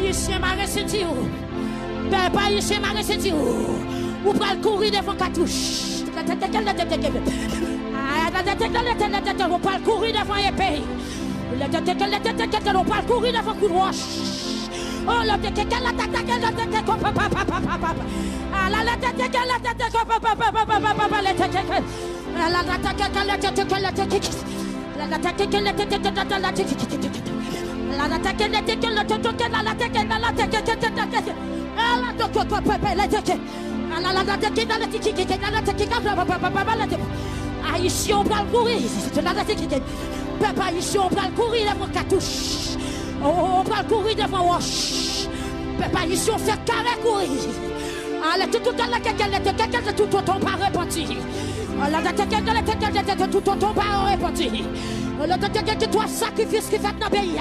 haïtien m'a ressenti. Peuple haïtien m'a ressenti. Ou pral courir devant cartouche. On pral courir devant épée. On pral courir devant coup de roche. Oh, la tête qu'elle la tête haïtien va courir. Peuple haïtien va courir devant cartouche. On va courir devant roche. Peuple haïtien fait carré courir. Allez, tout le temps pas repentir. Tout le temps pas repentir. Toi sacrifice qui fait dans le pays.